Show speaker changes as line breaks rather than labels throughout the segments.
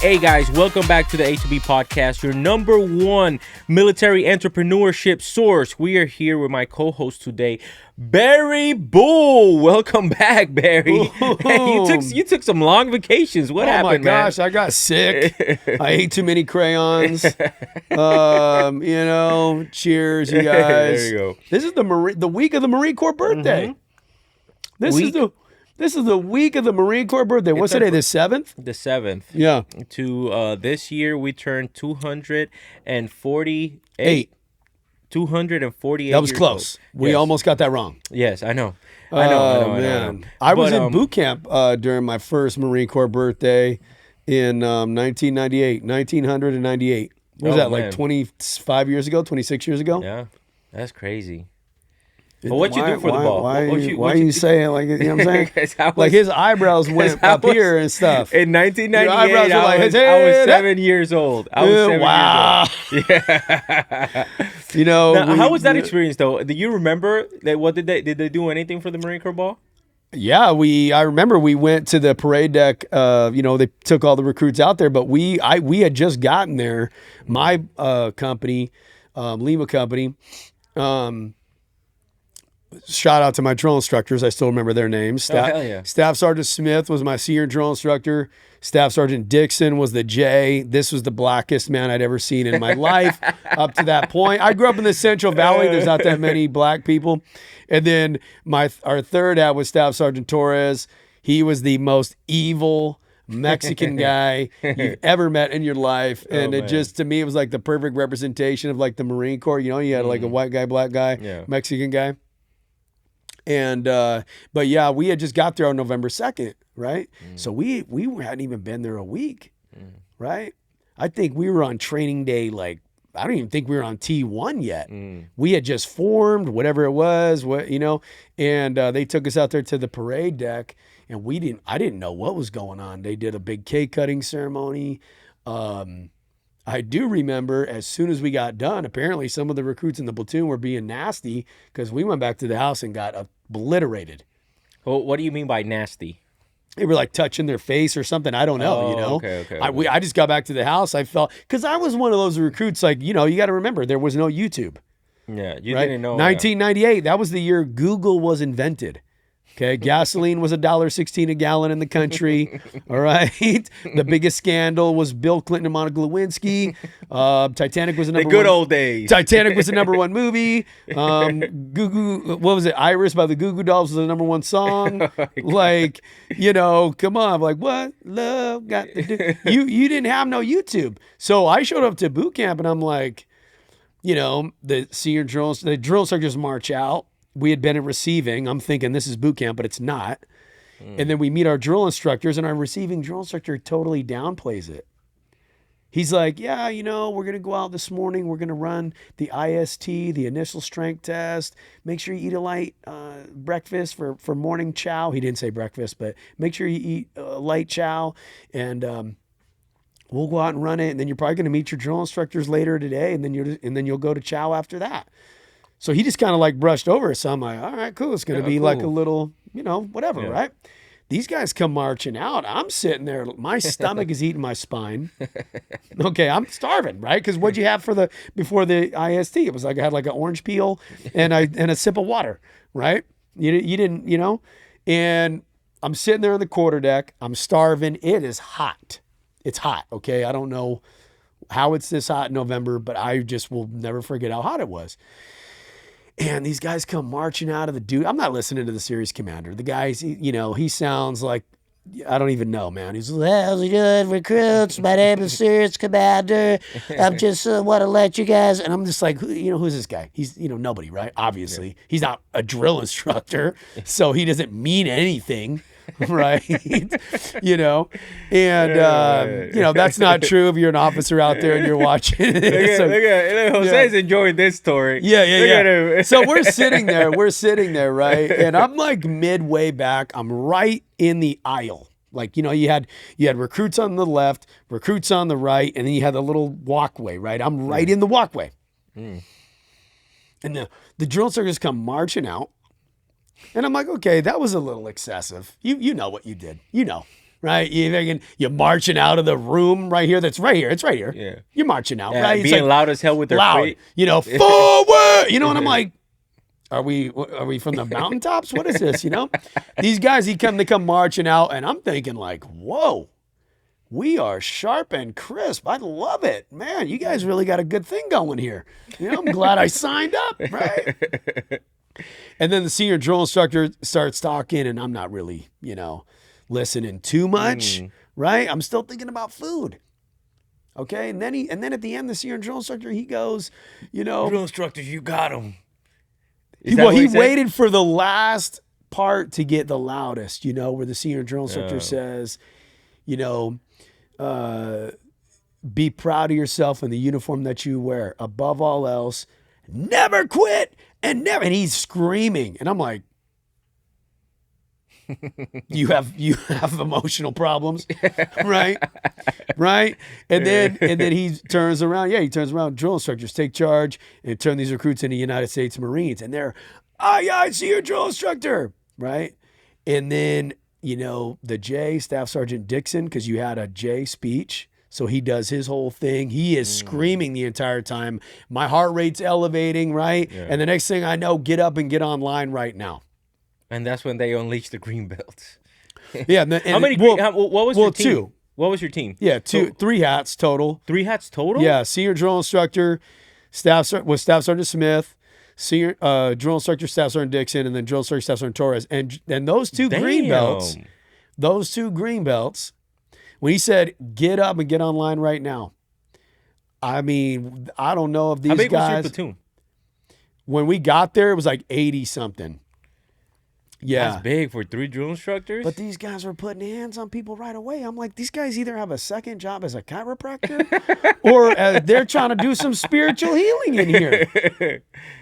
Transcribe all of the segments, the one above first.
Hey guys, welcome back to the A2B podcast, your number one military entrepreneurship source. We are here with my co-host today, Barry Bull. Welcome back, Barry. Hey, you took some long vacations. What happened, man?
Oh my gosh, I got sick. I ate too many crayons. Cheers, you guys.
There you go.
This is the week of the Marine Corps birthday.
Mm-hmm.
This is the week of the Marine Corps birthday. What's today? The 7th?
The 7th.
Yeah.
To this year, we turned 248. 248.
That was close.
Old.
We
Yes.
almost got that wrong.
Yes, I know. I know.
I was in boot camp during my first Marine Corps birthday in 1998. What was that,
man.
like 25 years ago, 26 years ago?
Yeah, that's crazy. But what you do for the ball?
Why are you saying like, you know what I'm saying? Like his eyebrows went up here and stuff.
In 1998,
eyebrows were like,
I was 7 years old. I was 7
wow.
years old. Yeah.
Now,
how was that experience though? Do you remember that? Did they do anything for the Marine Corps ball?
Yeah, I remember we went to the parade deck. They took all the recruits out there, but we had just gotten there. My company, Lima Company. Shout out to my drill instructors. I still remember their names.
Hell yeah.
Staff Sergeant Smith was my senior drill instructor. Staff Sergeant Dixon was the J. This was the blackest man I'd ever seen in my life up to that point. I grew up in the Central Valley. There's not that many black people. And then our third ad was Staff Sergeant Torres. He was the most evil Mexican guy you've ever met in your life. And to me, it was like the perfect representation of like the Marine Corps. You had like a white guy, black guy, Mexican guy. And but yeah, we had just got there on November 2nd, right? So we hadn't even been there a week, right? I think we were on training day, like I don't even think we were on T1 yet. We had just formed, whatever it was, and they took us out there to the parade deck, and I didn't know what was going on. They did a big cake cutting ceremony. I do remember as soon as we got done, apparently some of the recruits in the platoon were being nasty because we went back to the house and got obliterated.
Well, what do you mean by nasty?
They were like touching their face or something. I don't know,
Okay.
I just got back to the house. I felt, because I was one of those recruits, like, you got to remember, there was no YouTube.
Yeah, you didn't know.
1998, that was the year Google was invented. Okay, gasoline was $1.16 a gallon in the country. All right, the biggest scandal was Bill Clinton and Monica Lewinsky. Titanic was the number
one. The good old days.
Titanic was the number one movie. What was it? Iris by the Goo Goo Dolls was the number one song. Like, come on, like what love got to do? You didn't have no YouTube, so I showed up to boot camp and I'm like, the senior the drill instructors march out. We had been at receiving. I'm thinking this is boot camp, but it's not. And then we meet our drill instructors, and our receiving drill instructor totally downplays it. He's like, yeah, we're going to go out this morning. We're going to run the IST, the initial strength test. Make sure you eat a light breakfast for morning chow. He didn't say breakfast, but make sure you eat a light chow. And we'll go out and run it. And then you're probably going to meet your drill instructors later today, and then you'll go to chow after that. So he just kind of like brushed over it. So I'm like, all right, cool. It's going to be like a little, whatever, right? These guys come marching out. I'm sitting there. My stomach is eating my spine. Okay, I'm starving, right? Because what'd you have before the IST? It was like I had like an orange peel and a sip of water, right? You didn't, And I'm sitting there on the quarterdeck. I'm starving. It is hot. It's hot, okay? I don't know how it's this hot in November, but I just will never forget how hot it was. And these guys come marching out of the dude. I'm not listening to the series commander. The guys, he sounds like, I don't even know, man. He's like, how's it good, recruits? My name is Series Commander. I'm just want to let you guys. And I'm just like, who's this guy? He's, nobody, right? Obviously. Yeah. He's not a drill instructor, so he doesn't mean anything. Right. That's not true if you're an officer out there and you're watching.
Look at Jose's enjoying this story.
Yeah. So we're sitting there, right? And I'm like midway back. I'm right in the aisle. Like, you had recruits on the left, recruits on the right, and then you had the little walkway, right? I'm right in the walkway. And the drill instructors come marching out. And I'm like, okay, that was a little excessive. You know what you did. right? You're marching out of the room right here. That's right here. It's right here.
Yeah.
You're marching out,
Yeah,
right? It's
being loud as hell with their
loud,
feet.
you know, forward. You know, and I'm like, are we from the mountaintops? What is this? You know, these guys, they come marching out, and I'm thinking like, whoa, we are sharp and crisp. I love it, man. You guys really got a good thing going here. You know, I'm glad I signed up, right? And then the senior drill instructor starts talking, and I'm not really, you know, listening too much, right? I'm still thinking about food. Okay, and then at the end, the senior drill instructor, he goes, you know,
drill instructors, you got them.
He waited for the last part to get the loudest, you know, where the senior drill instructor says, you know, be proud of yourself and the uniform that you wear. Above all else, never quit and never. And he's screaming, and I'm like, you have emotional problems, right? Right? And then he turns around. Yeah, he turns around. Drill instructors take charge and turn these recruits into United States Marines. And they're, I see your drill instructor, right? And then, you know, the J, Staff Sergeant Dixon, because you had a J speech. So he does his whole thing. He is screaming the entire time. My heart rate's elevating, right? Yeah. And the next thing I know, get up and get online right now.
And that's when they unleashed the green belts.
Yeah. And
how many? What was your team?
Two.
What was your team?
Yeah, three hats total.
3 hats total?
Yeah, senior drill instructor, Staff Sergeant Smith, senior drill instructor, Staff Sergeant Dixon, and then drill instructor, Staff Sergeant Torres. And those two green belts, when he said, get up and get online right now, I mean, I don't know if these guys. How big was your
platoon?
When we got there, it was like 80-something. Yeah.
That's big for 3 drill instructors.
But these guys were putting hands on people right away. I'm like, these guys either have a second job as a chiropractor or they're trying to do some spiritual healing in here.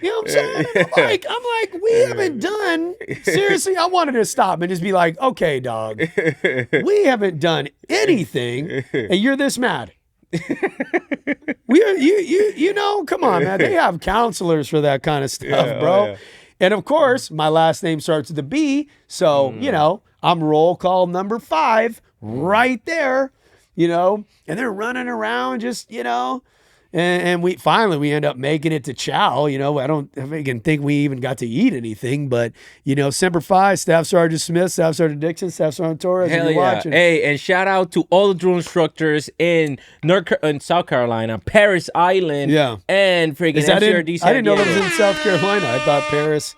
You know what I'm saying? I'm like, we haven't done, seriously, I wanted to stop and just be like, okay, dog, we haven't done anything and you're this mad. You know, come on, man. They have counselors for that kind of stuff, bro. Yeah. And of course, my last name starts with a B. So, you know, I'm roll call number 5 right there, you know, and they're running around just, you know, and we end up making it to chow. You know, I don't even think we even got to eat anything, but, you know, Semper Fi, Staff Sergeant Smith, Staff Sergeant Dixon, Staff Sergeant Torres.
Hell yeah. Watching. Hey, and shout out to all the drill instructors in South Carolina, Paris Island, and freaking MCRD.
I didn't know that was in South Carolina. I thought Paris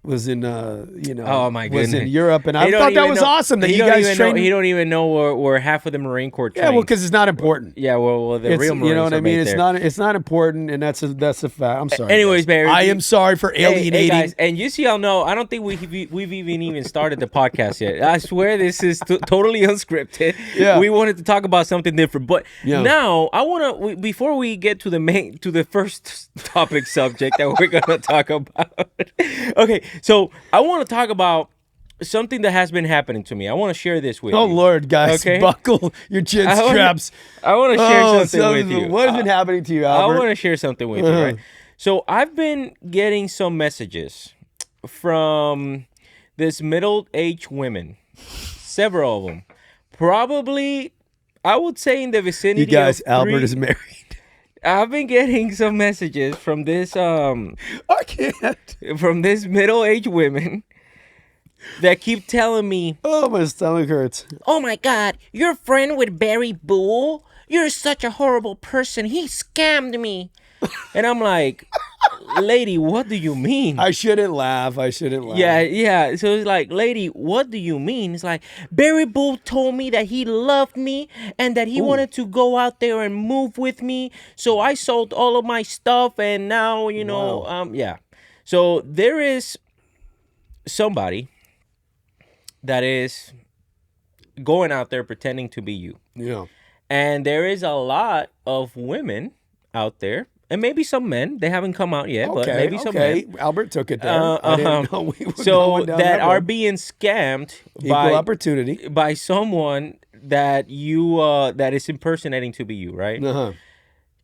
was in, you know,
oh my goodness,
was in Europe, and I thought that was awesome that you guys trained.
He don't even know where half of the Marine Corps trained.
Yeah, well, because it's not important.
Yeah, well, the real Marines,
you know what I mean.
It's
not important, and that's a fact. I'm sorry.
Anyways, Barry,
I am sorry for alienating.
Hey guys, and you see, I don't think we've even started the podcast yet. I swear this is totally unscripted. Yeah, we wanted to talk about something different, but now I want to before we get to the first topic subject that we're gonna talk about. Okay. So I want to talk about something that has been happening to me. I want to share this with you.
Oh, Lord, guys. Okay? Buckle your chin straps.
I want to share something with you.
What has been happening to you, Albert?
I want to share something with you, right? So I've been getting some messages from this middle-aged women, several of them. Probably, I would say in the vicinity of 3.
You guys, Albert is married.
I've been getting some messages from this
I can't.
From this middle-aged women that keep telling me,
oh, my stomach hurts.
Oh my God, you're a friend with Barry Bull? You're such a horrible person. He scammed me.
And I'm like, lady, what do you mean?
I shouldn't laugh.
Yeah. So it's like, lady, what do you mean? It's like, Barry Bull told me that he loved me and that he wanted to go out there and move with me. So I sold all of my stuff and now, you know, yeah. So there is somebody that is going out there pretending to be you.
Yeah.
And there is a lot of women out there. And maybe some men, they haven't come out yet, but maybe some men.
Albert took it there. I didn't know we were
so that are being scammed
equal opportunity
by someone that you that is impersonating to be you, right?
Uh-huh.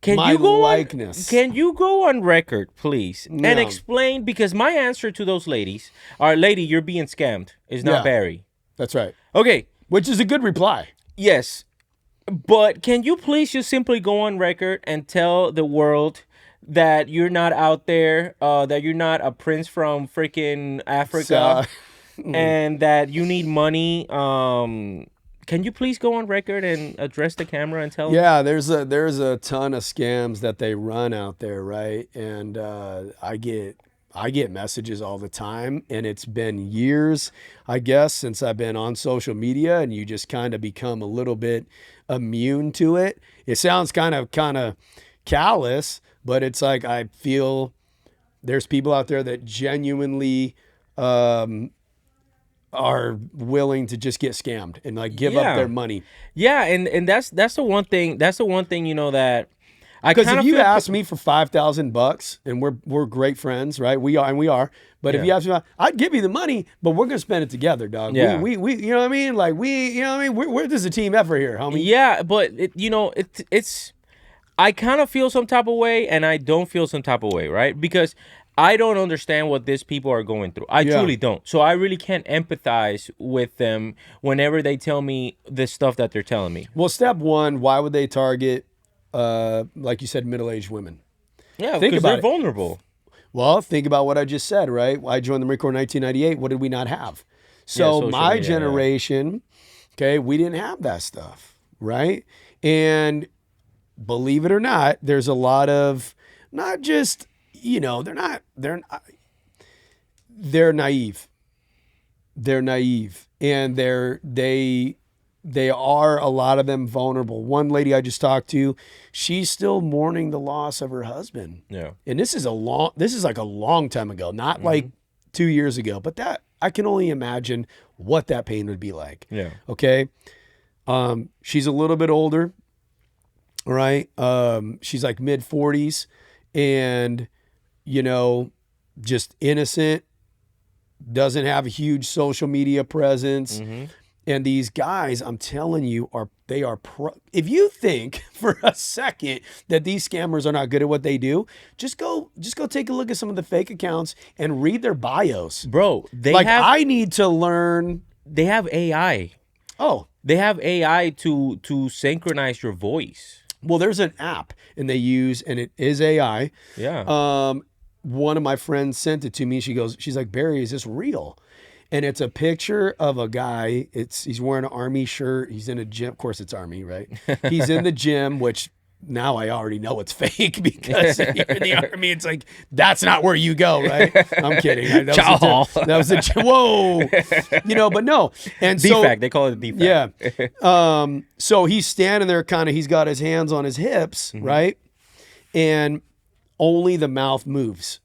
Can you go on record, please, and explain? Because my answer to those ladies are, lady, you're being scammed. It's not Barry.
That's right.
Okay,
which is a good reply.
Yes. But can you please just simply go on record and tell the world that you're not out there, that you're not a prince from freaking Africa, and that you need money? Can you please go on record and address the camera and tell them?
Yeah, there's a ton of scams that they run out there, right? And I get messages all the time, and it's been years, I guess, since I've been on social media, and you just kind of become a little bit immune to it. It sounds kind of callous, but it's like I feel there's people out there that genuinely are willing to just get scammed and like give up their money.
Yeah, and that's the one thing. That's the one thing, you know, that I
Because
kind
if
of
you ask me for $5,000 and we're great friends, right? We are. But if you ask me, I'd give you the money, but we're gonna spend it together, dog.
Yeah.
We you know what I mean? Like you know what I mean? We're this is a team effort here, homie.
Yeah, but it's I kind of feel some type of way, and I don't feel some type of way, right? Because I don't understand what these people are going through. I truly don't. So I really can't empathize with them whenever they tell me the stuff that they're telling me.
Well, step one, why would they target, like you said, middle-aged women?
Yeah,
Think
because
about
they're
it.
vulnerable.
Well, think about what I just said, right? I joined the Marine Corps in 1998. What did we not have? So
social
my
media,
generation, okay, we didn't have that stuff, right? And believe it or not, there's a lot of not just, you know, they're naive. They're naive, and they are, a lot of them, vulnerable. One lady I just talked to, she's still mourning the loss of her husband.
Yeah.
And this is like a long time ago, not like 2 years ago, but that I can only imagine what that pain would be like.
Yeah.
Okay. She's a little bit older. All right. She's like mid 40s, and, you know, just innocent, doesn't have a huge social media presence. And these guys, I'm telling you, if you think for a second that these scammers are not good at what they do, just go take a look at some of the fake accounts and read their bios.
Bro,
I need to learn.
They have AI.
Oh,
They have AI to synchronize your voice.
well, there's an app and they use, and it is AI.
Yeah.
One of my friends sent it to me. She's like, Barry, is this real? And it's a picture of a guy. He's wearing an army shirt. He's in a gym. Of course, it's army, right? He's in the gym, which now I already know it's fake because you're in the army. It's like, that's not where you go, right? I'm kidding. That was a whoa, you know. But no, and so
defect. They call it a defect.
yeah. So he's standing there, he's got his hands on his hips, right? And only the mouth moves.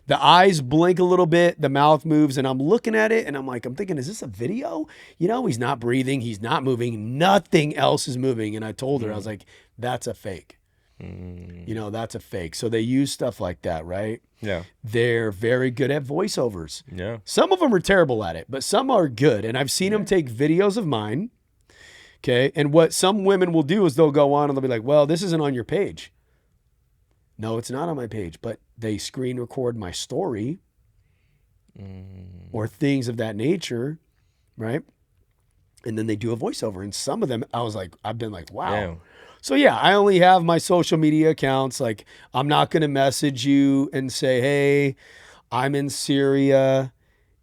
The eyes blink a little bit, the mouth moves, and I'm looking at it, and I'm thinking, is this a video? You know, he's not breathing, he's not moving, nothing else is moving. And I told her, I was like, that's a fake. You know, that's a fake. So they use stuff like that, right?
Yeah.
They're very good at voiceovers.
Yeah.
Some of them are terrible at it, but some are good. And I've seen them take videos of mine, okay? And what some women will do is they'll go on and they'll be like, well, this isn't on your page. No, it's not on my page, but they screen record my story or things of that nature, right? And then they do a voiceover. And some of them, I've been like, wow.
Yeah.
So yeah, I only have my social media accounts. Like, I'm not going to message you and say, hey, I'm in Syria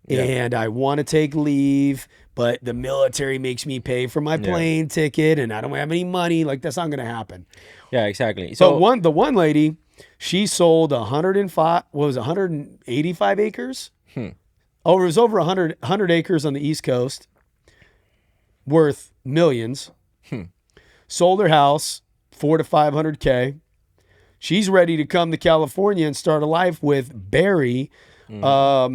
and I want to take leave, but the military makes me pay for my plane ticket and I don't have any money. Like, that's not going to happen.
Yeah, exactly. So
the one lady, she sold 185 acres. It was over 100 acres on the East Coast, worth millions. Sold her house, $400 to $500K. She's ready to come to California and start a life with Barry. Yeah,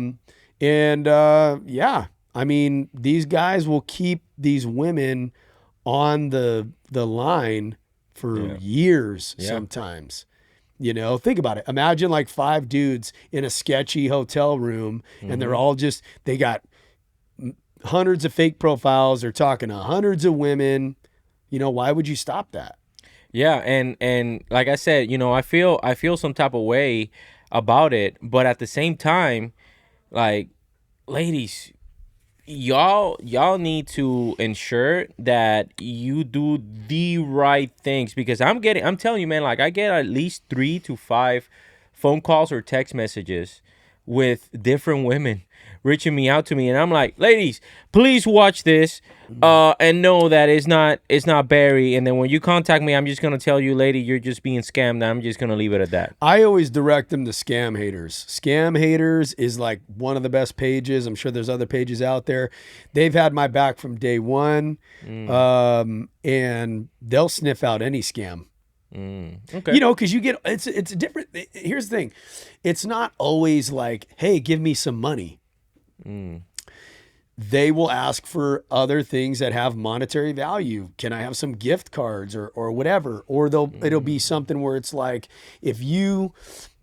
I mean, these guys will keep these women on the line for years sometimes. You know, think about it. Imagine like 5 dudes in a sketchy hotel room and they're all they got hundreds of fake profiles. They're talking to hundreds of women. You know, why would you stop that?
yeah, and like I said, you know, I feel some type of way about it, but at the same time, like, ladies, y'all need to ensure that you do the right things, because I'm telling you, man, like I get at least 3 to 5 phone calls or text messages with different women reaching me out to me, and I'm like, ladies, please watch this and know that it's not Barry, and then when you contact me, I'm just gonna tell you, lady, you're just being scammed, and I'm just gonna leave it at that.
I always direct them to Scam Haters. Scam Haters is like one of the best pages. I'm sure there's other pages out there. They've had my back from day one, and they'll sniff out any scam.
Okay.
You know, because you get it's a different. Here's the thing, it's not always like, hey, give me some money. They will ask for other things that have monetary value. Can I have some gift cards or whatever? Or it'll be something where it's like, if you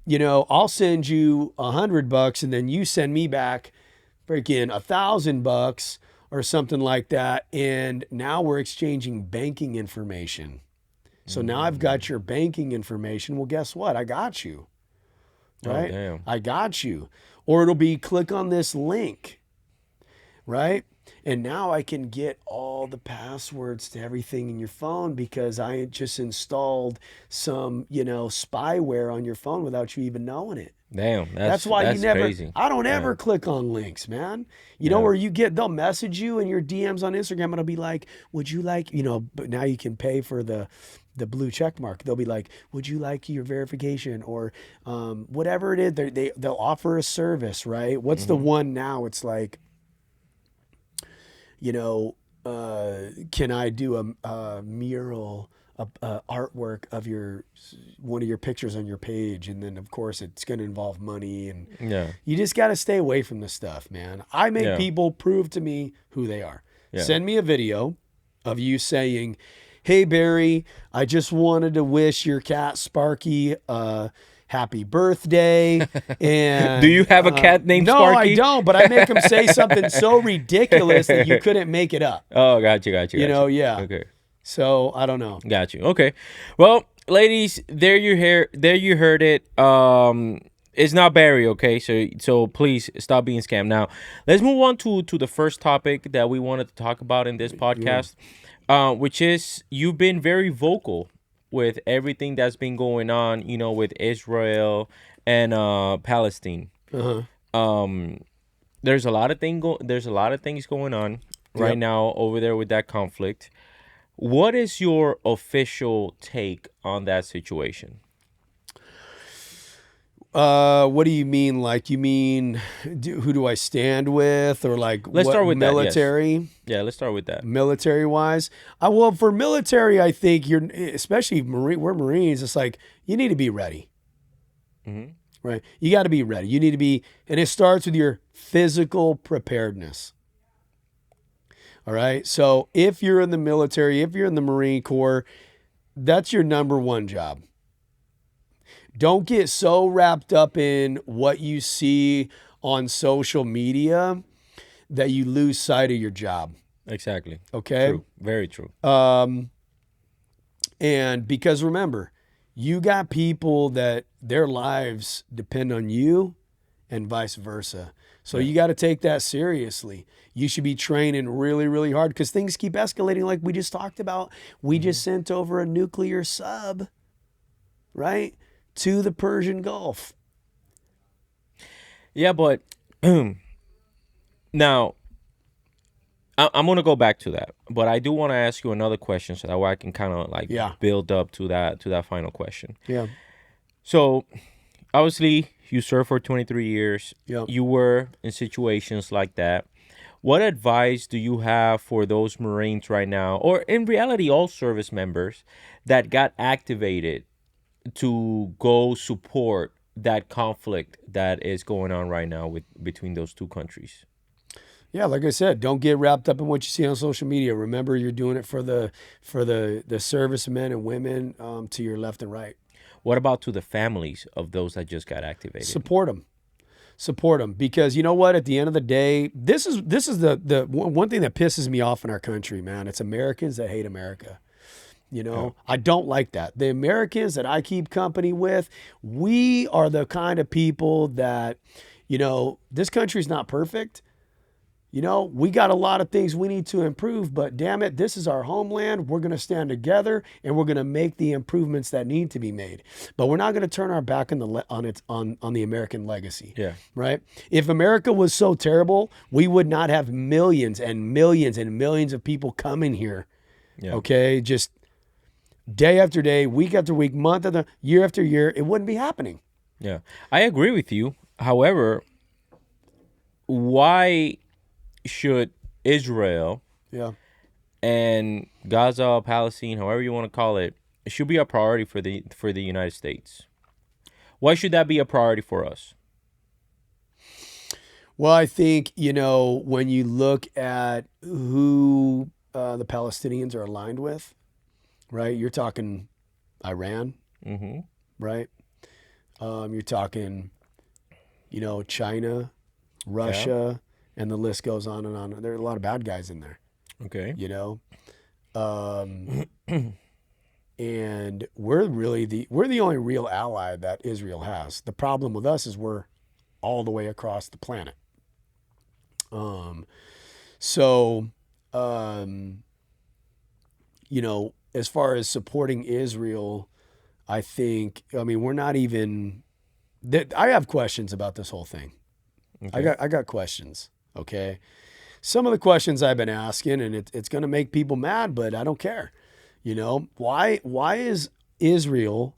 know, I'll send you $100 and then you send me back freaking $1,000 or something like that. And now we're exchanging banking information. So now I've got your banking information. Well, guess what? I got you. Right?
Oh, damn.
I got you. Or it'll be click on this link. Right? And now I can get all the passwords to everything in your phone because I just installed some, spyware on your phone without you even knowing it.
Damn,
That's why you never,
crazy.
I don't ever click on links, man. You know, where they'll message you in your DMs on Instagram and it'll be like, would you like, but now you can pay for the blue check mark. They'll be like, would you like your verification or whatever it is. They'll offer a service, right? What's the one now? It's like, can I do a mural, artwork of one of your pictures on your page? And then of course it's going to involve money, and you just got to stay away from this stuff, man. I make people prove to me who they are. Send me a video of you saying, hey, Barry, I just wanted to wish your cat Sparky happy birthday. And
do you have a cat named Sparky?
No, I don't, but I make him say something so ridiculous that you couldn't make it up.
Oh, got you.
Yeah.
Okay.
So I don't know.
Got you. Okay. Well, ladies, there you heard it. It's not Barry, okay? So please stop being scammed. Now, let's move on to the first topic that we wanted to talk about in this podcast, which is you've been very vocal with everything that's been going on, with Israel and Palestine. There's a lot of things going on right now over there with that conflict. What is your official take on that situation?
What do you mean? Like, you mean who do I stand with, or like
Let's start with
military?
That, yes. Yeah, let's start with that.
Military wise, well, for military, I think especially we're Marines. It's like you need to be ready, right? You got to be ready. You need to be, and it starts with your physical preparedness. All right. So if you're in the military, if you're in the Marine Corps, that's your number one job. Don't get so wrapped up in what you see on social media that you lose sight of your job.
Exactly.
Okay?
True. Very true.
And because remember, you got people that their lives depend on you and vice versa. So you got to take that seriously. You should be training really, really hard because things keep escalating like we just talked about. We just sent over a nuclear sub, right, to the Persian Gulf.
Yeah, but now I'm going to go back to that, but I do want to ask you another question so that way I can kind of build up to that final question.
Yeah.
So obviously you served for 23 years.
Yep.
You were in situations like that. What advice do you have for those Marines right now, or in reality, all service members that got activated to go support that conflict that is going on right now between those two countries?
Yeah, like I said, don't get wrapped up in what you see on social media. Remember, you're doing it for the servicemen and women to your left and right.
What about to the families of those that just got activated?
Support them, because you know what? At the end of the day, this is the one thing that pisses me off in our country, man. It's Americans that hate America. I don't like that. The Americans that I keep company with, we are the kind of people that, this country's not perfect. we got a lot of things we need to improve, but damn it, this is our homeland. We're going to stand together and we're going to make the improvements that need to be made. But we're not going to turn our back on the American legacy.
Yeah.
Right? If America was so terrible, we would not have millions and millions and millions of people coming here.
Yeah.
Okay? Just day after day, week after week, month after year after year, it wouldn't be happening.
Yeah. I agree with you. However, why should Israel
Yeah.
and Gaza, Palestine, however you want to call it, should be a priority for the United States? Why should that be a priority for us?
Well, I think, when you look at who the Palestinians are aligned with, right? You're talking Iran,
Mm-hmm.
right? You're talking, China, Russia, and the list goes on and on. There are a lot of bad guys in there,
Okay.
And we're the only real ally that Israel has. The problem with us is we're all the way across the planet. As far as supporting Israel, we're not even. I have questions about this whole thing.
Okay.
I got questions. Okay, some of the questions I've been asking, and it's going to make people mad, but I don't care. Why does Israel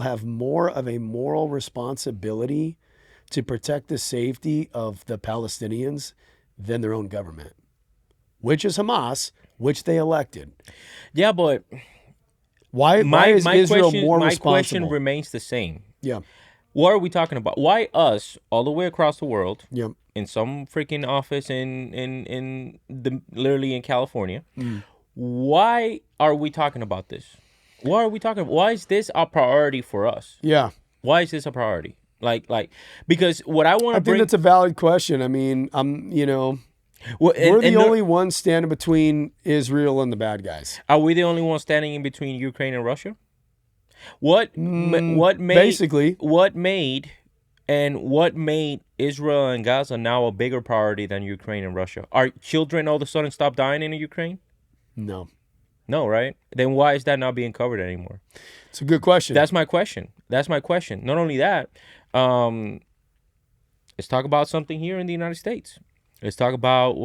have more of a moral responsibility to protect the safety of the Palestinians than their own government, which is Hamas, which they elected?
Yeah, but
Why is Israel more
my
responsible?
question remains the same.
Yeah.
What are we talking about? Why us all the way across the world?
Yep.
In some freaking office in literally in California. Why are we talking about this? Why are we talking? Why is this a priority for us?
Yeah.
Why is this a priority? Like because what I want to
I think that's a valid question. I mean, we're the only ones standing between Israel and the bad guys.
Are we the only ones standing in between Ukraine and Russia? What made Israel and Gaza now a bigger priority than Ukraine and Russia? Are children all of a sudden stop dying in Ukraine?
No,
right? Then why is that not being covered anymore?
It's a good question.
That's my question. Not only that, let's talk about something here in the United States. Let's talk about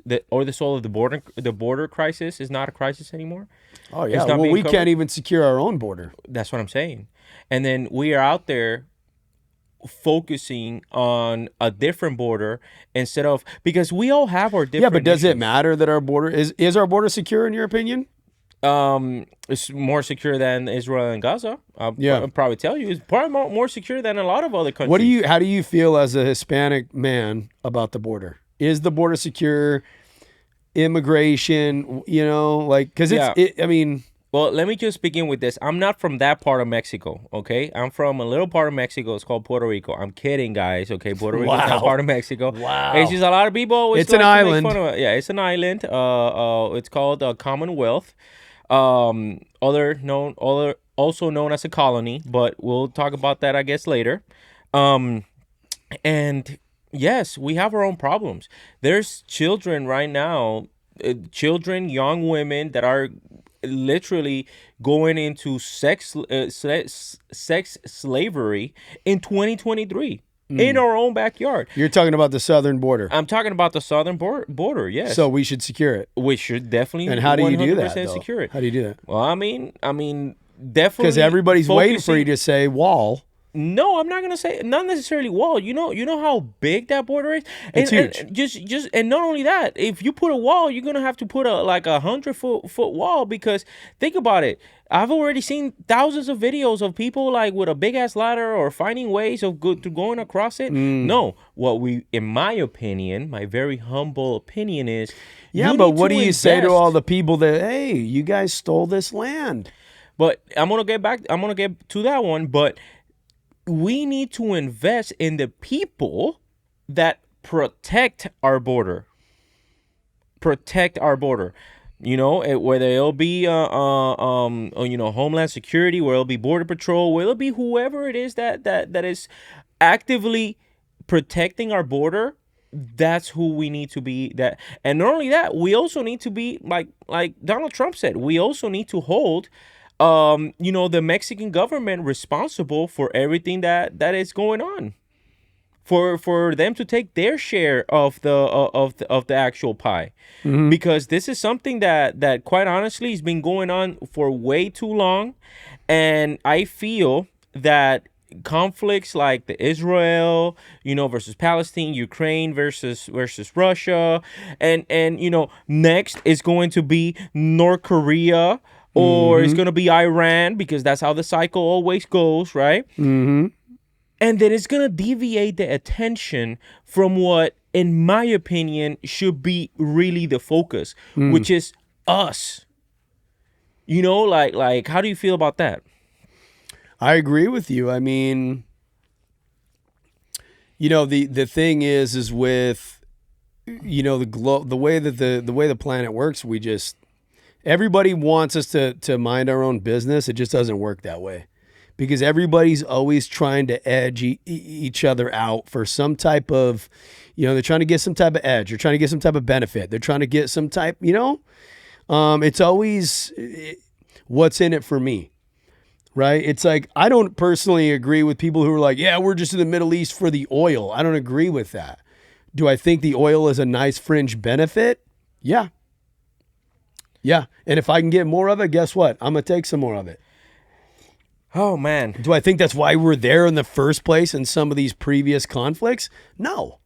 the soul of the border. The border crisis is not a crisis anymore.
Oh yeah, well we can't even secure our own border.
That's what I'm saying. And then we are out there focusing on a different border instead of, because we all have our different.
Yeah, but does
issues.
it matter that our border is our border secure in your opinion?
It's more secure than Israel and Gaza. I'll probably tell you it's probably more secure than a lot of other countries.
How do you feel as a Hispanic man about the border? Is the border secure? Immigration, because
Well, let me just begin with this. I'm not from that part of Mexico, okay? I'm from a little part of Mexico. It's called Puerto Rico. I'm kidding, guys, okay? Puerto Rico is not part of Mexico.
Wow.
It's just a lot of people always
It's an island.
Make fun of it. Yeah, it's an island. It's called Commonwealth. Also known as a colony, but we'll talk about that, I guess, later. And yes, we have our own problems. There's children right now, young women that are literally going into sex slavery in 2023 in our own backyard.
You're talking about the southern border.
I'm talking about the southern border. Yes.
So we should secure it.
We should definitely.
And how do you do that?
Secure it.
How do you do that?
Well, I mean, definitely.
Because everybody's waiting for you to say wall.
No, I'm not gonna say not necessarily wall. You know how big that border is.
It's huge.
And just not only that, if you put a wall, you're gonna have to put a 100-foot wall, because think about it. I've already seen thousands of videos of people with a big ass ladder or finding ways of going across it. No, in my opinion, my very humble opinion is.
Yeah, but what do you say to all the people that, hey, you guys stole this land?
But I'm gonna get to that one, but. We need to invest in the people that protect our border. Whether it'll be Homeland Security, where it'll be Border Patrol, where it'll be whoever it is that is actively protecting our border that's who we need to be. That, and not only that, we also need to be like Donald Trump said. We also need to hold, the Mexican government responsible for everything that is going on. For them to take their share of the actual pie, because this is something that quite honestly has been going on for way too long, and I feel that conflicts like the Israel, versus Palestine, Ukraine versus Russia, and next is going to be North Korea, or it's going to be Iran, because that's how the cycle always goes, right? And then it's going to deviate the attention from what, in my opinion, should be really the focus, which is us. Like how do you feel about that?
I agree with you. I mean, the thing is with, the way that the way the planet works, everybody wants us to mind our own business. It just doesn't work that way. Because everybody's always trying to edge each other out for some type of, they're trying to get some type of edge. They're trying to get some type of benefit. They're trying to get some type, it's always what's in it for me, right? It's like, I don't personally agree with people who are like, yeah, we're just in the Middle East for the oil. I don't agree with that. Do I think the oil is a nice fringe benefit? Yeah. Yeah. And if I can get more of it, guess what? I'm going to take some more of it.
Oh, man.
Do I think that's why we're there in the first place in some of these previous conflicts? No.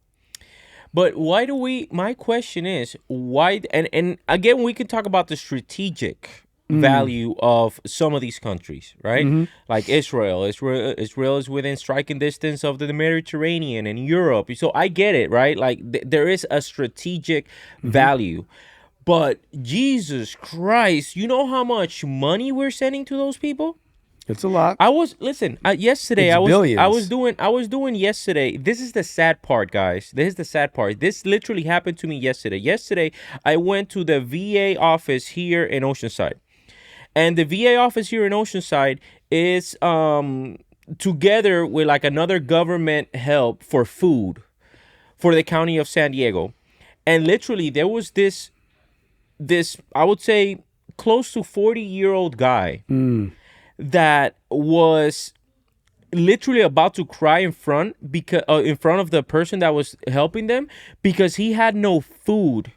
But why my question is, why, and again, we can talk about the strategic value of some of these countries, right? Like Israel is within striking distance of the Mediterranean and Europe. So I get it, right? Like there is a strategic value. But Jesus Christ, you know how much money we're sending to those people?
It's a lot.
Yesterday
It's billions.
I was doing yesterday. This is the sad part, guys. This is the sad part. This literally happened to me yesterday. Yesterday, I went to the VA office here in Oceanside. And the VA office here in Oceanside is together with like another government help for food for the county of San Diego. And literally there was this I would say close to 40-year-old guy that was literally about to cry in front of the person that was helping them, because he had no food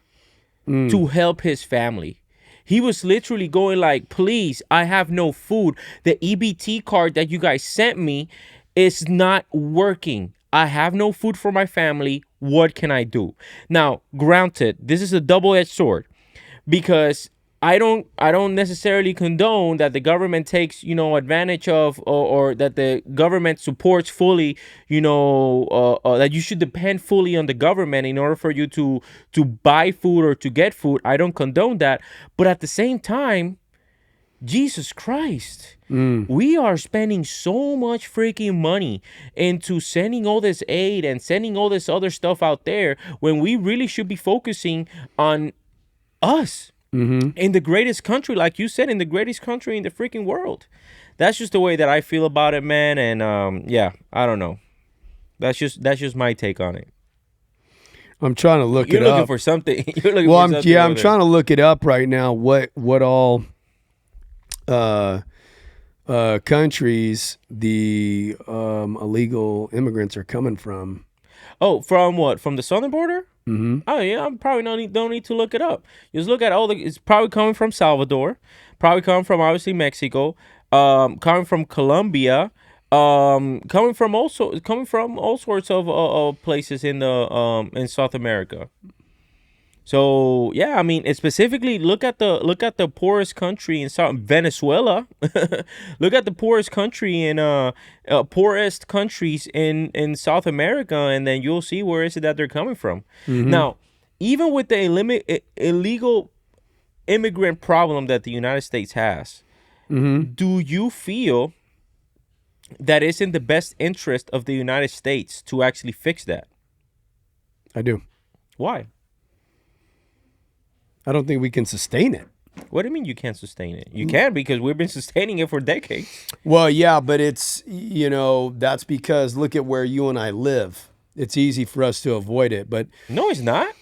to help his family. He was literally going like, please, I have no food. The EBT card that you guys sent me is not working. I have no food for my family. What can I do? Now, granted, this is a double-edged sword, because I don't necessarily condone that the government takes, advantage of, or that the government supports fully, that you should depend fully on the government in order for you to buy food or to get food. I don't condone that. But at the same time, Jesus Christ, we are spending so much freaking money into sending all this aid and sending all this other stuff out there, when we really should be focusing on us. In the greatest country, like you said, in the greatest country in the freaking world. That's just the way that I feel about it, man. And yeah, I don't know. That's just my take on it.
I'm trying to look it up.
You're looking for something.
I'm trying to look it up right now. What all countries the illegal immigrants are coming from?
Oh, from what? From the southern border? Oh yeah, I'm probably don't need to look it up. Just look at it's probably coming from Salvador, probably coming from obviously Mexico, coming from Colombia, coming from all sorts of places in South America. So yeah, I mean, it's specifically look at the poorest country in Venezuela. Look at the poorest country in poorest countries in South America, and then you'll see where is it that they're coming from. Now, even with the illegal immigrant problem that the United States has, do you feel that it's in the best interest of the United States to actually fix that?
I do.
Why?
I don't think we can sustain it.
What do you mean you can't sustain it? You can, because we've been sustaining it for decades.
Well, yeah, but it's, that's because look at where you and I live. it's easy for us to avoid it. But
No, it's not.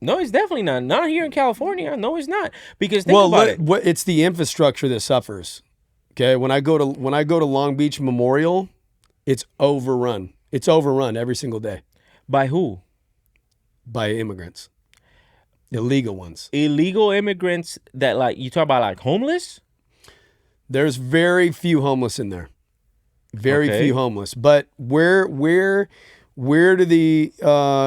No, it's definitely not. Not here in California. No, it's not. Because think about it.
It's the infrastructure that suffers. Okay, when I go to Long Beach Memorial, it's overrun. It's overrun every single day
By who?
by immigrants, illegal ones.
Illegal immigrants that, like, you talk about, like, homeless?
There's very few homeless in there. Very
Okay.
few homeless. But where do the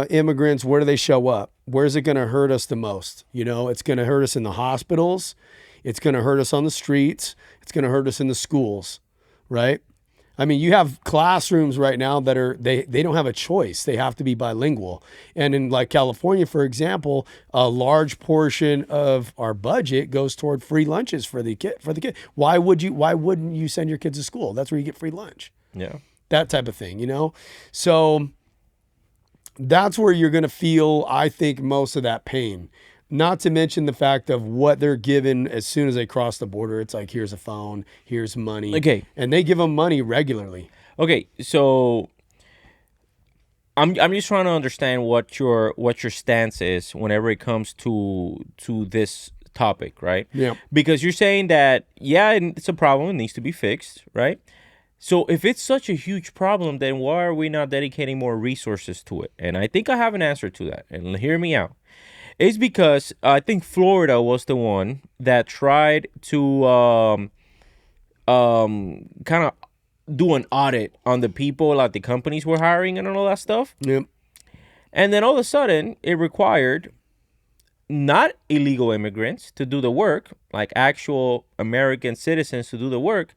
immigrants, where do they show up? Where's it going to hurt us the most? You know, it's going to hurt us in the hospitals. It's going to hurt us on the streets. It's going to hurt us in the schools, right? I mean, you have classrooms right now that they don't have a choice. They have to be bilingual. And in like California, for example, a large portion of our budget goes toward free lunches for the kid. Why wouldn't you send your kids to school? That's where you get free lunch.
Yeah.
That type of thing, you know? So that's where you're going to feel, I think, most of that pain. Not to mention the fact of what they're given as soon as they cross the border. It's like, here's a phone, here's money.
Okay.
And they give them money regularly.
Okay, so I'm just trying to understand what your stance is whenever it comes to this topic, right?
Yeah.
Because you're saying that, yeah, it's a problem, it needs to be fixed, right? So if it's such a huge problem, then why are we not dedicating more resources to it? And I think I have an answer to that. And hear me out. It's because I think Florida was the one that tried to kind of do an audit on the people, like the companies were hiring and all that stuff.
Yep.
And then all of a sudden, it required not illegal immigrants to do the work, like actual American citizens to do the work.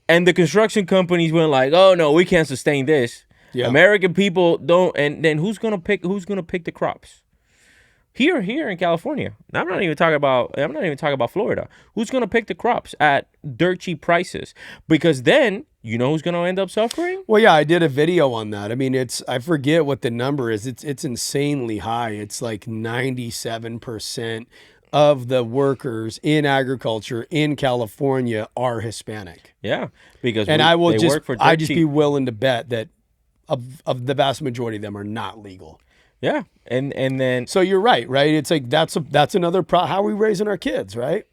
And the construction companies went like, "Oh no, we can't sustain this.
Yeah.
American people don't." And then who's gonna pick the crops? Here in California. I'm not even talking about Florida. Who's gonna pick the crops at dirt cheap prices? Because then you know who's gonna end up suffering?
Well, yeah, I did a video on that. I mean, I forget what the number is. It's insanely high. It's like 97% of the workers in agriculture in California are Hispanic.
Yeah, because
And
they work for dirt
just
cheap.
be willing to bet that of the vast majority of them are not legal.
Yeah, and then
So you're right? It's like that's another how are we raising our kids, right?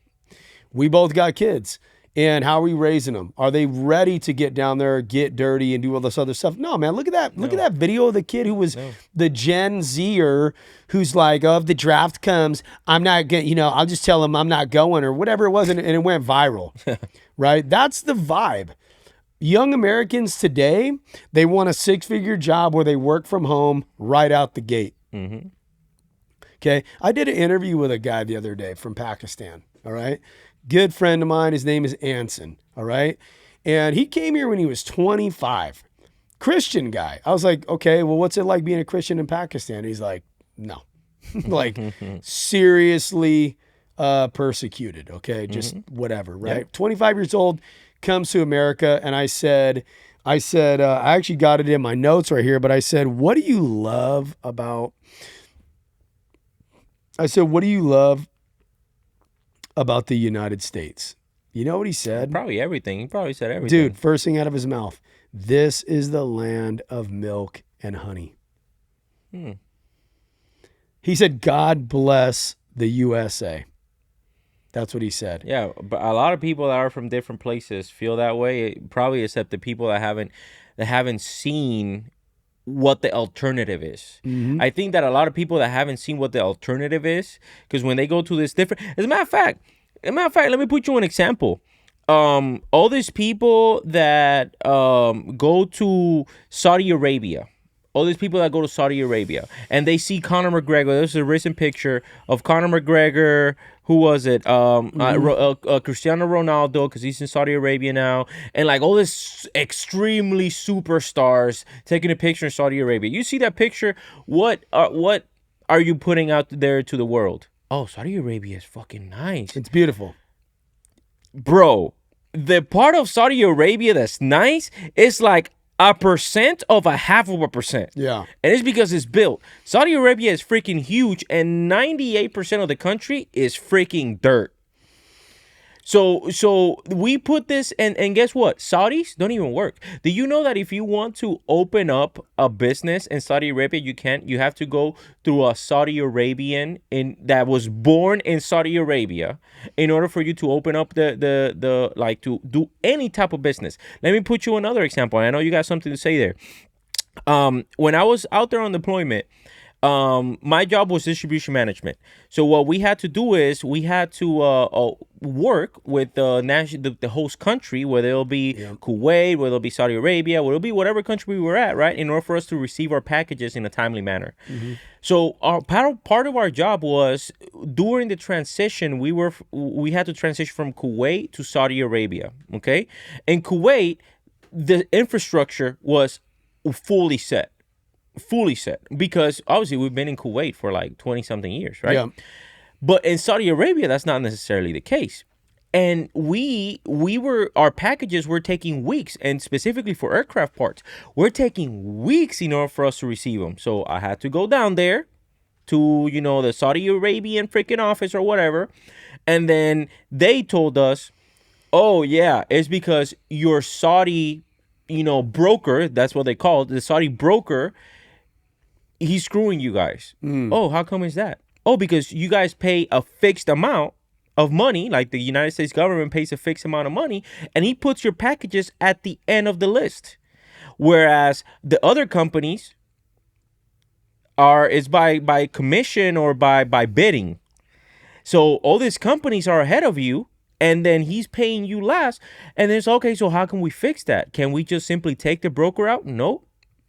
We both got kids. And how are we raising them? Are they ready to get down there, get dirty, and do all this other stuff? No, man. Look at that. Look at that video of the kid who was the Gen Zer who's like, "Oh, if the draft comes, I'm not going. I'll just tell him I'm not going," or whatever it was, and it went viral. Right? That's the vibe. Young Americans today, they want a 6-figure job where they work from home right out the gate.
Mhm.
Okay. I did an interview with a guy the other day from Pakistan. All right. Good friend of mine. His name is Anson. All right. And he came here when he was 25. Christian guy. I was like, okay, well, what's it like being a Christian in Pakistan? He's like, no. Like, seriously persecuted. Okay. Just whatever. Right.
Yep.
25 years old, comes to America. And I said, I actually got it in my notes right here, but I said, what do you love about the United States? You know what he said?
probably everything. He probably said everything.
Dude, first thing out of his mouth, this is the land of milk and honey. He said, God bless the USA. That's what he said.
Yeah, but a lot of people that are from different places feel that way. Probably except the people that haven't seen what the alternative is. I think that a lot of people that haven't seen what the alternative is, because when they go to this different, as a matter of fact, let me put you an example. All these people that go to Saudi Arabia. All these people that go to Saudi Arabia and they see Conor McGregor. There's a recent picture of Conor McGregor. Who was it? Cristiano Ronaldo, because he's in Saudi Arabia now, and like all this extremely superstars taking a picture in Saudi Arabia. You see that picture? What are you putting out there to the world? Oh, Saudi Arabia is fucking nice.
It's beautiful.
Bro, the part of Saudi Arabia that's nice is like 1% of 0.5%.
Yeah.
And it's because it's built. Saudi Arabia is freaking huge, and 98% of the country is freaking dirt. So we put this, and guess what? Saudis don't even work. Do you know that if you want to open up a business in Saudi Arabia, you can't. You have to go through a Saudi Arabian that was born in Saudi Arabia in order for you to open up the like to do any type of business. Let me put you another example. I know you got something to say there. When I was out there on deployment, my job was distribution management. So what we had to do is we had to work with the host country, whether it'll be Kuwait, whether it'll be Saudi Arabia, whether it'll be whatever country we were at, right? In order for us to receive our packages in a timely manner. So our part of our job was during the transition, we had to transition from Kuwait to Saudi Arabia. Okay, in Kuwait, the infrastructure was fully set because obviously we've been in Kuwait for like 20 something years, right?
Yeah.
But in Saudi Arabia, that's not necessarily the case. And our packages were taking weeks, and specifically for aircraft parts, we're taking weeks in order for us to receive them. So I had to go down there to, the Saudi Arabian freaking office or whatever. And then they told us, oh yeah, it's because your Saudi, broker, that's what they call it, the Saudi broker, he's screwing you guys. Oh, how come is that? Oh, because you guys pay a fixed amount of money, like the United States government pays a fixed amount of money, and he puts your packages at the end of the list. Whereas the other companies it's by commission or by bidding. So all these companies are ahead of you, and then he's paying you last. And then it's okay, so how can we fix that? Can we just simply take the broker out? No.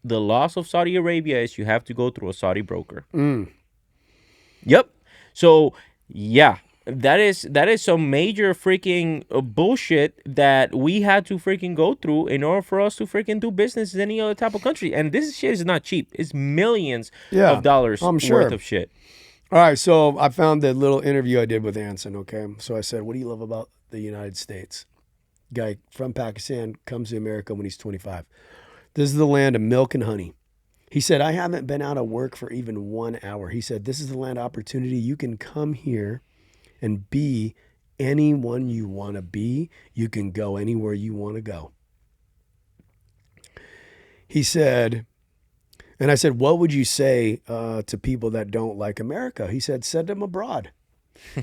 The loss of Saudi Arabia is you have to go through a Saudi broker. Yep. So, yeah, that is some major freaking bullshit that we had to freaking go through in order for us to freaking do business in any other type of country. And this shit is not cheap. It's millions of dollars worth of shit.
All right, so I found the little interview I did with Anson, okay? So I said, what do you love about the United States? Guy from Pakistan comes to America when he's 25. This is the land of milk and honey. He said, I haven't been out of work for even 1 hour. He said, this is the land of opportunity. You can come here and be anyone you want to be. You can go anywhere you want to go. He said, and I said, what would you say to people that don't like America? He said, send them abroad.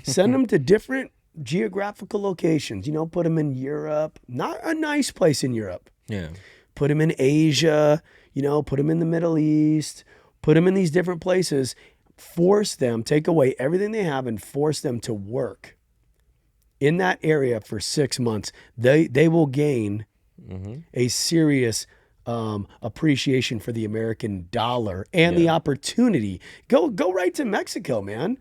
Send them to different geographical locations. Put them in Europe. Not a nice place in Europe.
Yeah.
Put them in Asia, put them in the Middle East, put them in these different places, force them, take away everything they have and force them to work in that area for 6 months. They will gain a serious appreciation for the American dollar and the opportunity. Go right to Mexico, man.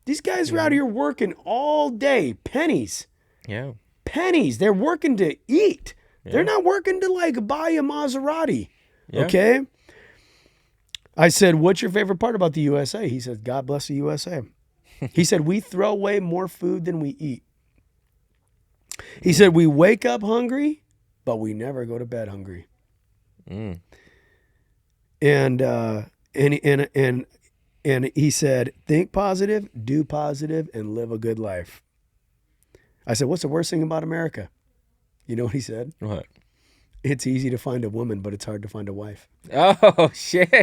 These guys are out here working all day, pennies.
Yeah.
Pennies. They're working to eat. Yeah. They're not working to like buy a Maserati. Yeah. Okay. I said, what's your favorite part about the USA? He said, God bless the USA. He said, we throw away more food than we eat. He said, we wake up hungry, but we never go to bed hungry. And he said, think positive, do positive, and live a good life. I said, what's the worst thing about America? You know what he said?
What?
It's easy to find a woman, but it's hard to find a wife.
Oh, shit.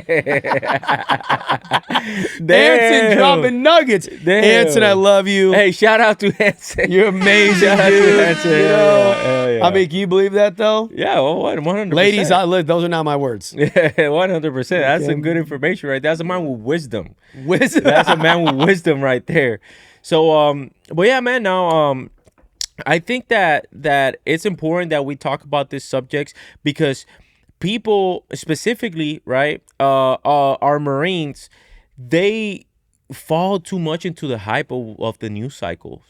Anson dropping nuggets.
Damn.
Anson, I love you.
Hey, shout out to Anson.
You're amazing,
shout out
dude.
to Anson.
Yeah. I mean, can you believe that, though?
Yeah, well, 100%.
Ladies, those are not my words.
Yeah, 100%. That's some good information right there. That's a man with wisdom.
Wisdom.
That's a man with wisdom right there. So, but yeah, man, now, I think that it's important that we talk about these subjects because people, specifically, right, our Marines, they fall too much into the hype of the news cycles.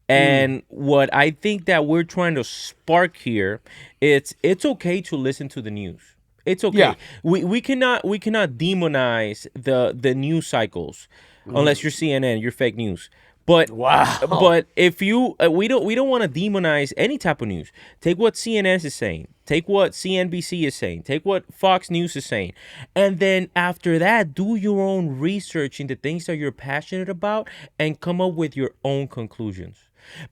And what I think that we're trying to spark here, it's okay to listen to the news. It's okay. Yeah. We cannot demonize the news cycles unless you're CNN, you're fake news. But but if you we don't want to demonize any type of news. Take what CNN is saying. Take what CNBC is saying. Take what Fox News is saying. And then after that, do your own research into things that you're passionate about and come up with your own conclusions.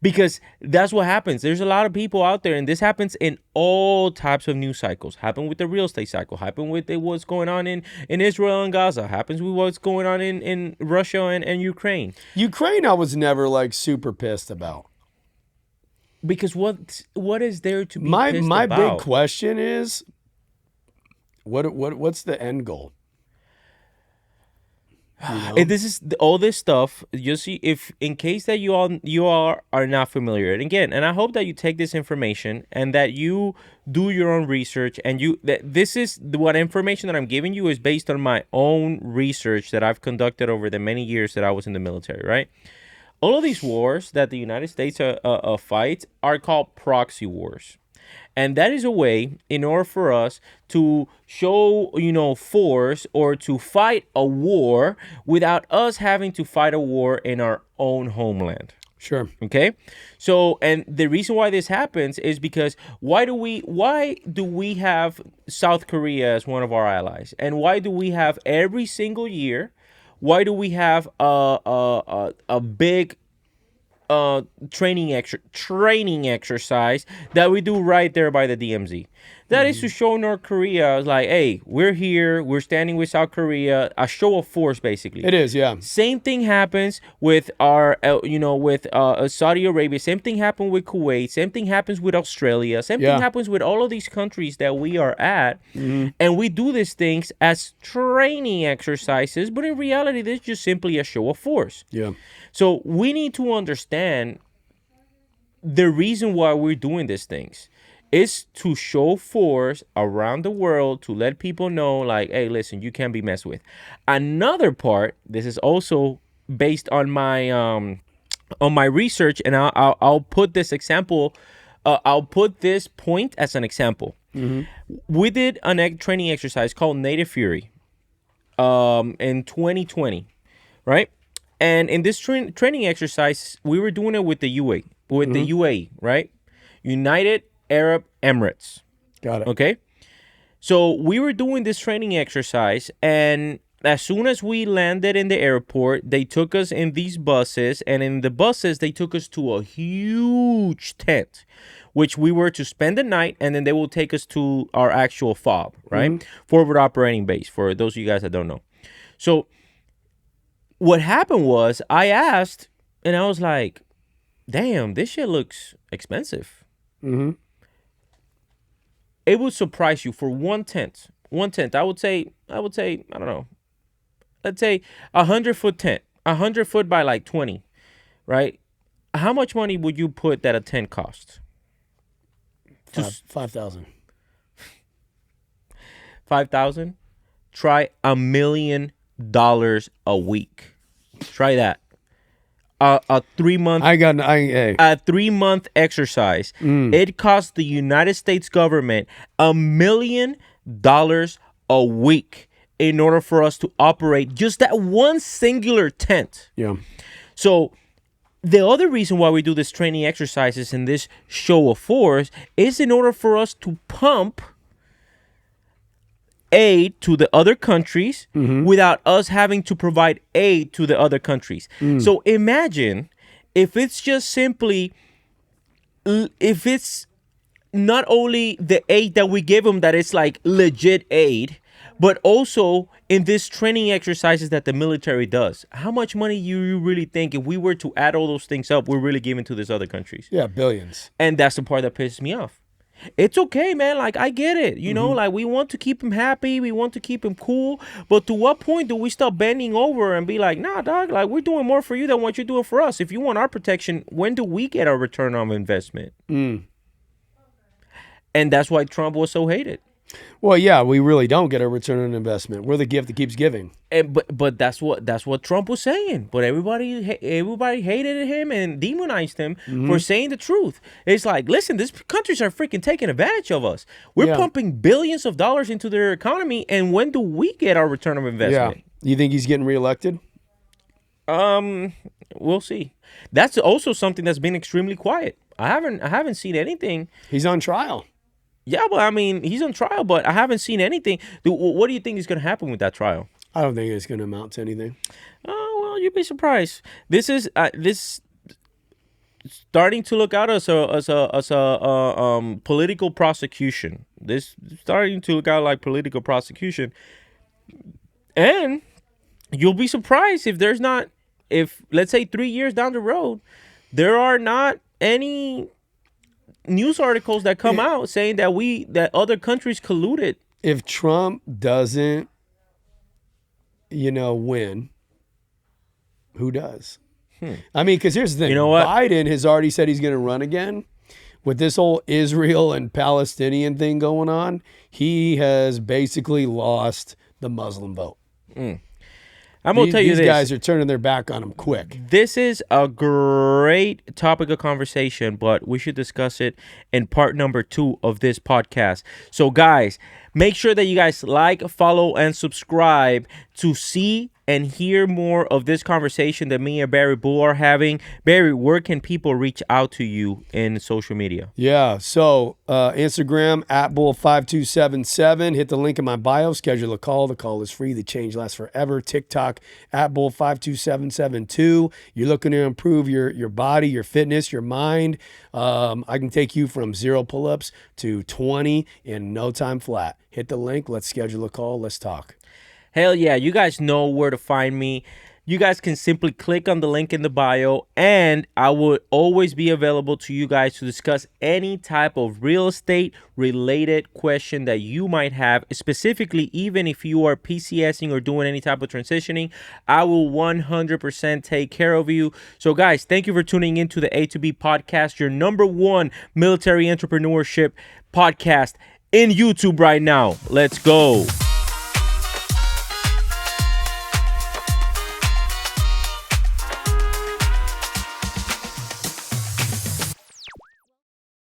Because that's what happens. There's a lot of people out there, and this happens in all types of news cycles. Happen with the real estate cycle. Happen with what's going on in Israel and Gaza. Happens with what's going on in Russia and Ukraine.
Ukraine, I was never like super pissed about.
Because what is there to be
My
pissed
my
about?
big question is, what's the end goal?
And this is all this stuff. You see, if in case that you are not familiar, and again, and I hope that you take this information and that you do your own research, and this is what information that I'm giving you is based on my own research that I've conducted over the many years that I was in the military. Right, all of these wars that the United States fights are called proxy wars. And that is a way in order for us to show, force or to fight a war without us having to fight a war in our own homeland.
Sure.
Okay. So, and the reason why this happens is because why do we have South Korea as one of our allies? And why do we have every single year? Why do we have a big training exercise that we do right there by the DMZ? That is to show North Korea like, hey, we're here, we're standing with South Korea, a show of force, basically.
It is, yeah.
Same thing happens with our, with Saudi Arabia. Same thing happened with Kuwait. Same thing happens with Australia. Same thing happens with all of these countries that we are at. And we do these things as training exercises, but in reality, this is just simply a show of force.
Yeah.
So we need to understand the reason why we're doing these things is to show force around the world to let people know, like, hey, listen, you can't be messed with. Another part, this is also based on my research, and I'll put this example. I'll put this point as an example. We did a training exercise called Native Fury in 2020, right? And in this training exercise, we were doing it with the UAE, right? United Arab Emirates.
Got it.
Okay. So we were doing this training exercise, and as soon as we landed in the airport, they took us in these buses, and in the buses, they took us to a huge tent, which we were to spend the night, and then they will take us to our actual FOB, right? Forward Operating Base, for those of you guys that don't know. So what happened was I asked, and I was like, damn, this shit looks expensive. It would surprise you for one tent. I would say, I don't know. Let's say 100-foot tent, 100 foot by like 20, right? How much money would you put that a tent costs?
$5,000.
5,000? Try $1 million a week. Try that. A 3-month. A 3-month exercise. It costs the United States government $1 million a week in order for us to operate just that one singular tent.
Yeah.
So the other reason why we do this training exercises and this show of force is in order for us to pump aid to the other countries without us having to provide aid to the other countries. So imagine if it's just simply, if it's not only the aid that we give them that it's like legit aid, but also in this training exercises that the military does. How much money you really think if we were to add all those things up, we're really giving to these other countries?
Yeah, billions.
And that's the part that pisses me off. It's okay, man. Like, I get it. Like, we want to keep him happy. We want to keep him cool. But to what point do we start bending over and be like, nah, dog, like, we're doing more for you than what you're doing for us. If you want our protection, when do we get our return on investment? And that's why Trump was so hated.
Well, yeah, we really don't get a return on investment. We're the gift that keeps giving.
But that's what Trump was saying. But everybody hated him and demonized him for saying the truth. It's like, listen, these countries are freaking taking advantage of us. We're pumping billions of dollars into their economy, and when do we get our return of investment?
Yeah. You think he's getting reelected?
We'll see. That's also something that's been extremely quiet. I haven't seen anything.
He's on trial.
Yeah, but I mean, he's on trial, but I haven't seen anything. What do you think is going to happen with that trial?
I don't think it's going to amount to anything.
Oh, well, you'd be surprised. This is starting to look out as a political prosecution. This starting to look out like political prosecution, and you'll be surprised if let's say 3 years down the road, there are not any news articles that come out saying that other countries colluded.
If Trump doesn't, win, who does? I mean, because here's the thing.
You know what?
Biden has already said he's going to run again. With this whole Israel and Palestinian thing going on, he has basically lost the Muslim vote.
I'm going to tell you
these
this.
guys are turning their back on him quick.
This is a great topic of conversation, but we should discuss it in part number 2 of this podcast. So, guys, make sure that you guys like, follow, and subscribe to see and hear more of this conversation that me and Barry Bull are having. Barry, where can people reach out to you in social media?
Yeah, so Instagram @Bull5277. Hit the link in my bio. Schedule a call. The call is free. The change lasts forever. TikTok @Bull52772. You're looking to improve your body, your fitness, your mind. I can take you from 0 pull-ups to 20 in no time flat. Hit the link. Let's schedule a call. Let's talk.
Hell yeah, you guys know where to find me. You guys can simply click on the link in the bio, and I will always be available to you guys to discuss any type of real estate related question that you might have. Specifically, even if you are PCSing or doing any type of transitioning, I will 100% take care of you. So guys, thank you for tuning into the A to B podcast, your number 1 military entrepreneurship podcast in YouTube right now. Let's go.